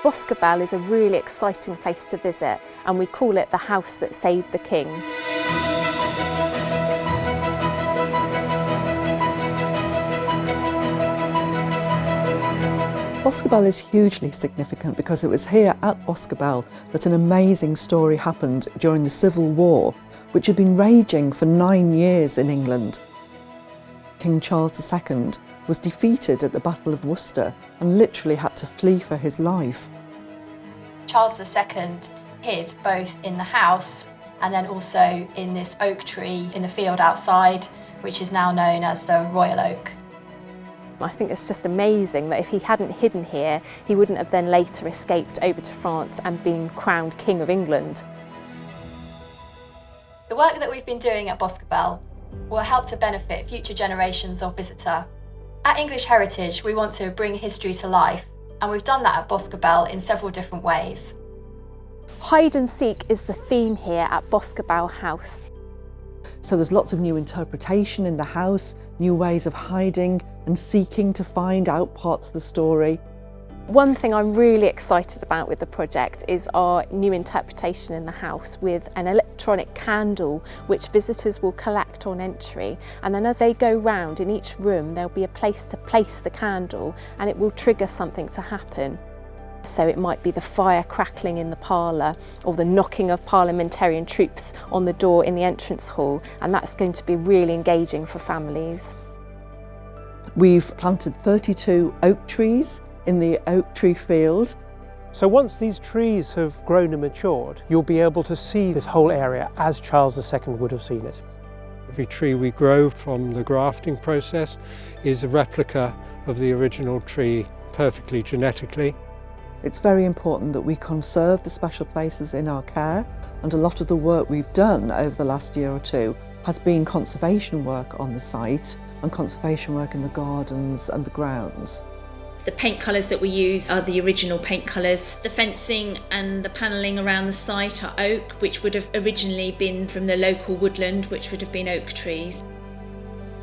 Boscobel is a really exciting place to visit, and we call it the house that saved the king. Boscobel is hugely significant because it was here at Boscobel that an amazing story happened during the Civil War, which had been raging for 9 years in England. King Charles II was defeated at the Battle of Worcester and literally had to flee for his life. Charles II hid both in the house and then also in this oak tree in the field outside, which is now known as the Royal Oak. I think it's just amazing that if he hadn't hidden here, he wouldn't have then later escaped over to France and been crowned King of England. The work that we've been doing at Boscobel will help to benefit future generations of visitor. At English Heritage, we want to bring history to life, and we've done that at Boscobel in several different ways. Hide and seek is the theme here at Boscobel House. So there's lots of new interpretation in the house, new ways of hiding and seeking to find out parts of the story. One thing I'm really excited about with the project is our new interpretation in the house with an electronic candle which visitors will collect on entry, and then as they go round in each room there'll be a place to place the candle and it will trigger something to happen. So it might be the fire crackling in the parlour or the knocking of parliamentarian troops on the door in the entrance hall, and that's going to be really engaging for families. We've planted 32 oak trees in the oak tree field. So once these trees have grown and matured, you'll be able to see this whole area as Charles II would have seen it. Every tree we grow from the grafting process is a replica of the original tree, perfectly genetically. It's very important that we conserve the special places in our care, and a lot of the work we've done over the last year or two has been conservation work on the site and conservation work in the gardens and the grounds. The paint colours that we use are the original paint colours. The fencing and the panelling around the site are oak, which would have originally been from the local woodland, which would have been oak trees.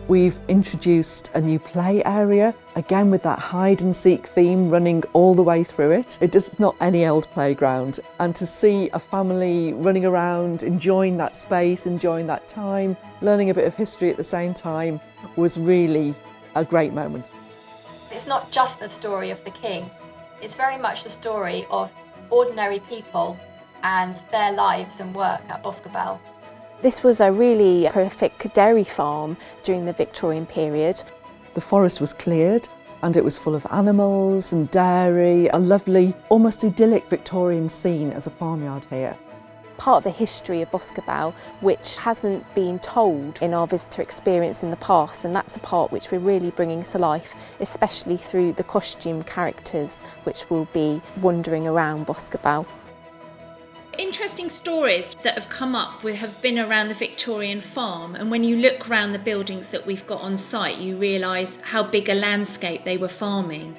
We've introduced a new play area, again with that hide and seek theme running all the way through it. It's not any old playground, and to see a family running around, enjoying that space, enjoying that time, learning a bit of history at the same time was really a great moment. It's not just the story of the king, it's very much the story of ordinary people and their lives and work at Boscobel. This was a really prolific dairy farm during the Victorian period. The forest was cleared and it was full of animals and dairy, a lovely, almost idyllic Victorian scene as a farmyard here. Part of the history of Boscobel which hasn't been told in our visitor experience in the past, and that's a part which we're really bringing to life, especially through the costume characters which will be wandering around Boscobel. Interesting stories that have come up have been around the Victorian farm, and when you look around the buildings that we've got on site you realise how big a landscape they were farming.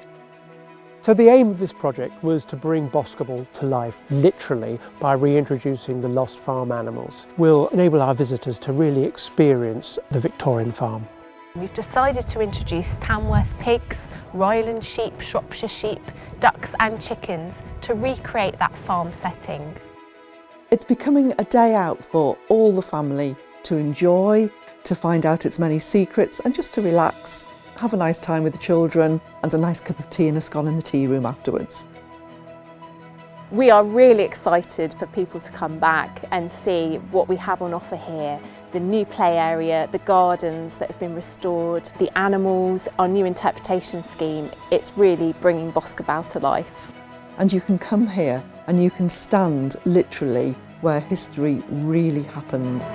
So the aim of this project was to bring Boscobel to life, literally, by reintroducing the lost farm animals. We'll enable our visitors to really experience the Victorian farm. We've decided to introduce Tamworth pigs, Ryland sheep, Shropshire sheep, ducks and chickens to recreate that farm setting. It's becoming a day out for all the family to enjoy, to find out its many secrets and just to relax, have a nice time with the children and a nice cup of tea and a scone in the tea room afterwards. We are really excited for people to come back and see what we have on offer here. The new play area, the gardens that have been restored, the animals, our new interpretation scheme. It's really bringing Boscobel to life. And you can come here and you can stand literally where history really happened.